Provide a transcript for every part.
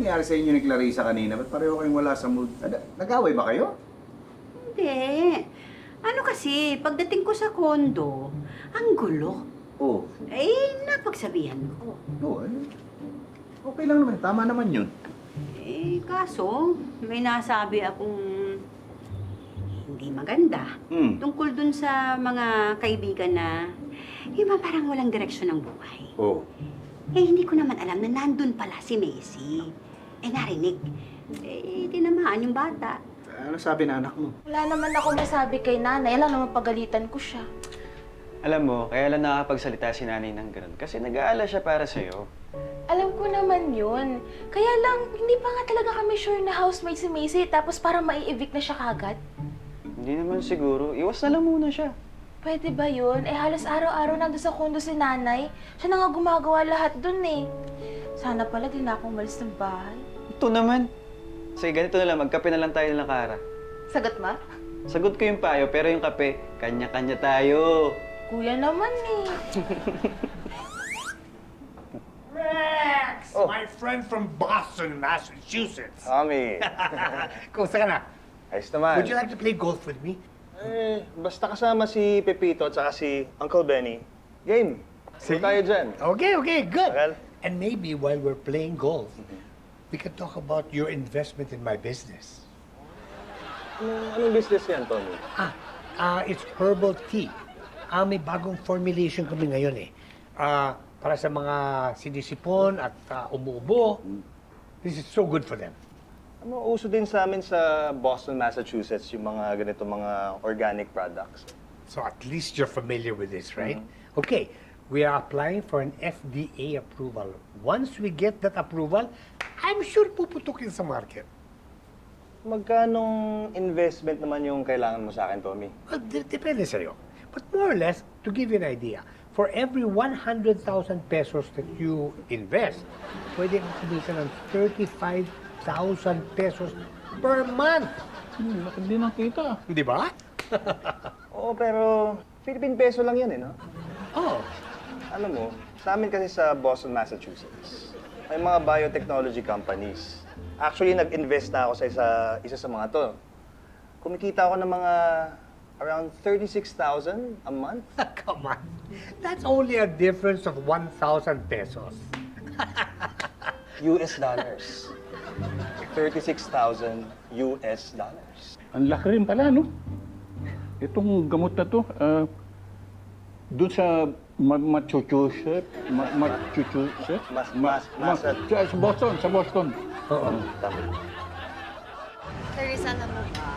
nangyari sa inyo ni Clarissa kanina? Ba't pareho kayong wala sa mood? Nag-away ba kayo? Hindi. Ano kasi, pagdating ko sa kondo, ang gulo. Oo. Napagsabihan ko. Oo, okay lang naman. Tama naman yun. Kaso, may nasabi akong hindi maganda. Tungkol dun sa mga kaibigan na iba parang walang direksyon ng buhay. Oo. Hindi ko naman alam na nandun pala si Macy. Narinig. Tinamaan yung bata. Ano sabi na anak mo? Wala naman ako masabi kay nanay. Alam naman pagalitan ko siya. Alam mo, kaya lang nakakapagsalita si nanay ng ganun. Kasi nag-aalala siya para sa'yo. Alam ko naman yun. Kaya lang, hindi pa nga talaga kami sure na housemate si Macy. Tapos parang mai-evict na siya kagad. Hindi naman siguro. Iwas na lang muna siya. Pwede ba yun? Halos araw-araw nandun sa kondo si nanay. Siya na nga gumagawa lahat dun eh. Sana pala din na akong umalis ng bahay. Ito naman. Sige, ganito na lang. Magkape na lang tayo ng Kara. Sagot ma? Sagot ko yung payo, pero yung kape, kanya-kanya tayo. Kuya naman eh. Rex! My friend from Boston, Massachusetts. Tommy, Kumusta ka na? ayos naman. Would you like to play golf with me? Basta kasama si Pepito at saka si Uncle Benny. Game. Sige tayo dyan. Okay, good. Well. And maybe while we're playing golf, we can talk about your investment in my business. Anong business yan, Tommy? It's herbal tea. May bagong formulation kami ngayon eh. Para sa mga sinisipon at umuubo. This is so good for them. Uso din sa amin sa Boston, Massachusetts, yung mga ganito mga organic products. So at least you're familiar with this, right? Okay, we are applying for an FDA approval. Once we get that approval, I'm sure puputukin sa market. Magkanong investment naman yung kailangan mo sa akin, Tommy? Well, depende sa'yo. But more or less, to give you an idea, for every 100,000 pesos that you invest, pwede kang kumita ng 35,000 pesos per month. Hindi nakita. Di ba? Oo, pero Philippine peso lang yan eh, no? Oh, Alam mo, sa amin kasi sa Boston, Massachusetts, may mga biotechnology companies. Actually, nag-invest na ako sa isa sa mga to. Kumikita ako ng mga around 36,000 a month. come on. That's only a difference of 1,000 pesos. US dollars. 36,000 US dollars. Ang laki rin pala, no? Itong gamot na to, doon sa Massachusetts, sa Boston. Oo. Tama. Clarissa, alam mo ba?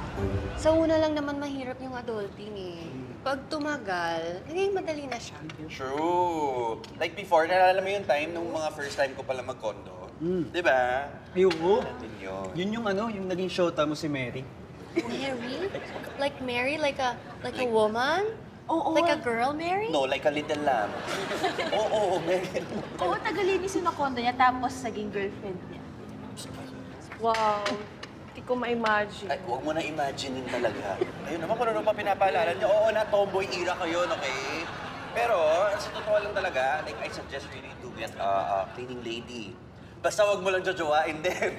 Sa una lang naman mahirap yung adulting eh. Pag tumagal, naging madali na siya. True. Like before, naalala mo yung time nung mga first time ko pala mag-condo? Di ba? Ayoko. Natin yun. Yun yung yung naging shota mo si Mary. Mary? Like Mary? Like a woman? Oo. Like a girl, Mary? No, like a little lamb. Oo, Mary. Oo, tagalinis yung kondo niya tapos naging girlfriend niya. Wow. Hindi ko ma-imagine. Ay, huwag mo na imaginein talaga. Ayun naman kung ano pa pinapaalala niyo. Oo na, tomboy era ko yun, okay? Pero, sa totoo lang talaga, like, I suggest really to get a cleaning lady. Basta wag mo lang jojowain din.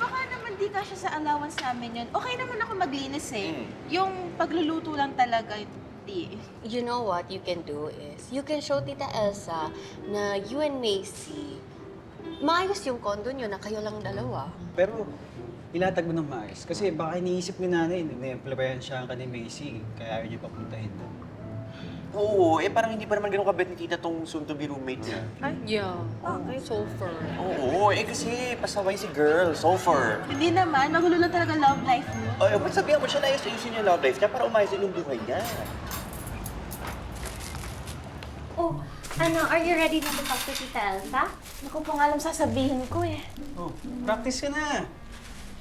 Baka naman di ka siya sa allowance namin yun. Okay naman ako maglinis eh. Yung pagluluto lang talaga, di. You know what you can do is, you can show Tita Elsa na you and Macy, maayos yung kondo nyo na kayo lang dalawa. Pero, ilatag mo ng maayos. Kasi baka iniisip ni nanay, na-employan siya ka ni Macy, kaya ayaw niya papuntahin doon. Oo, parang hindi pa naman ganun kabet ni tita tong soon-to-be roommate niya. Yeah. Okay. So far. Oo, kasi pasaway si girl, so far. Hindi naman, magulo lang talaga love life mo. Ay, ba't sabihan mo siya na ayusin yung love life niya para umayos din yung buhay niya? Oh, are you ready na to talk to Tita Elsa? Naku po nga alam sasabihin ko eh. Oh, practice ka na.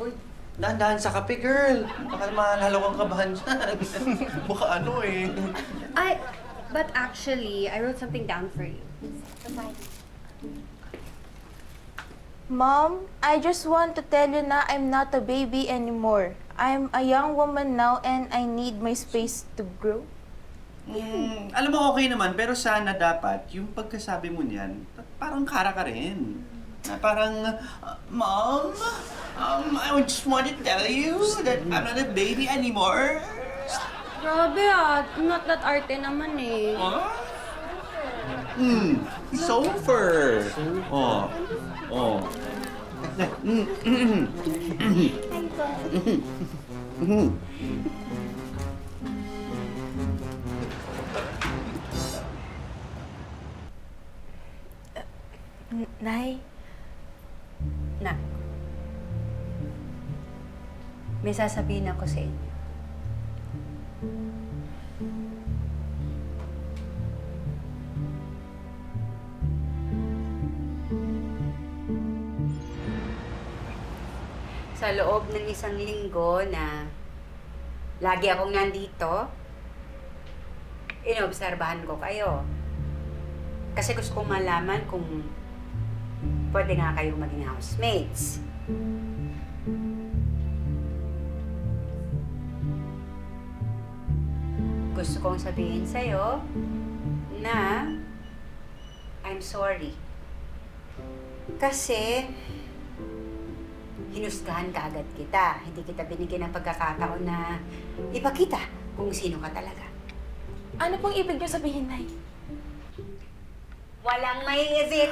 Uy, dahan-dahan sa kape, girl. Baka mahalalo kang kabahan dyan. Baka ano eh. But actually, I wrote something down for you. Mom, I just want to tell you na I'm not a baby anymore. I'm a young woman now and I need my space to grow. Alam mo, okay naman, pero sana dapat yung pagkasabi mo niyan, parang kara ka rin. Parang, Mom, I just want to tell you that I'm not a baby anymore. Grabe not that arte naman eh. Huh? Sofer. Oh. Oh. Nay, Nak, may sasabihin ako sa inyo. Sa loob ng isang linggo na lagi akong nandito, inobserbahan ko kayo. Kasi gusto kong malaman kung pwede nga kayong maging housemates. Gusto kong sabihin sa'yo na I'm sorry. Kasi hinusgahan ka agad kita. Hindi kita binigyan ng pagkakataon na ipakita kung sino ka talaga. ano pong ibig niyo sabihin, Nay? Walang may isip!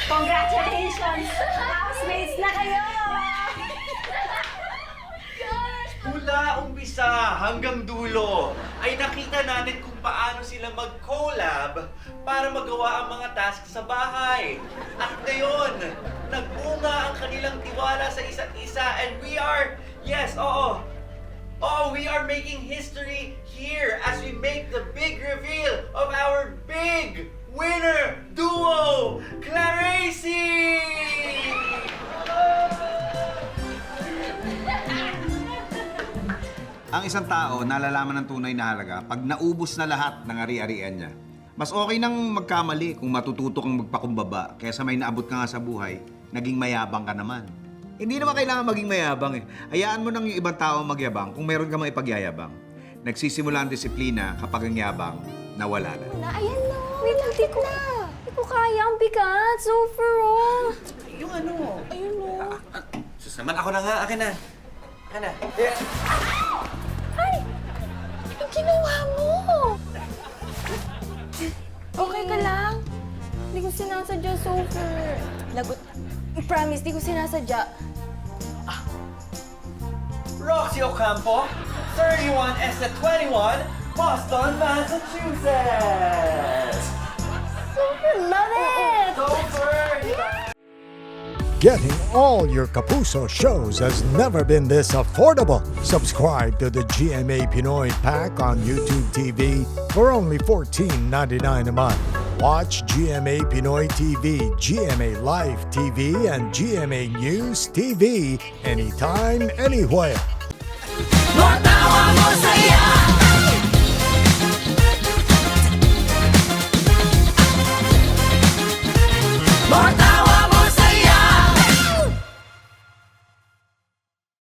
Congratulations! Housemates na kayo! Mula umpisa hanggang dulo ay nakita natin kung paano sila mag-collab para magawa ang mga tasks sa bahay. At ngayon, nagbunga ang kanilang tiwala sa isa't isa and we are, we are making history here as we make the big reveal of our big winner duo, Claracy! Ang isang tao nalalaman ng tunay na halaga pag naubos na lahat ng ari-arian niya. Mas okay nang magkamali kung matututo kang magpakumbaba kaysa may naabot ka nga sa buhay, naging mayabang ka naman. Hindi naman kailangan maging mayabang eh. Hayaan mo nang yung ibang tao magyabang kung meron ka mang ipagyayabang. Nagsisimula ang disiplina kapag ang yabang nawala na. Ayan na! Wait, hindi ko kaya. Ang bigat. Super, oh. Yung ano? Ayun, oh. Sus naman, ako na nga. Akin na. Akin na. Ay! Anong ginawa mo? Okay ka lang? Hindi ko sinasadya, Super. Lagot. Promise, di ko sinasadya. Roxy Ocampo, 31 S21, Boston, Massachusetts! Super, love it! Getting all your Kapuso shows has never been this affordable. Subscribe to the GMA Pinoy Pack on YouTube TV for only $14.99 a month. Watch GMA Pinoy TV, GMA Live TV, and GMA News TV anytime, anywhere. Matawa mo saya!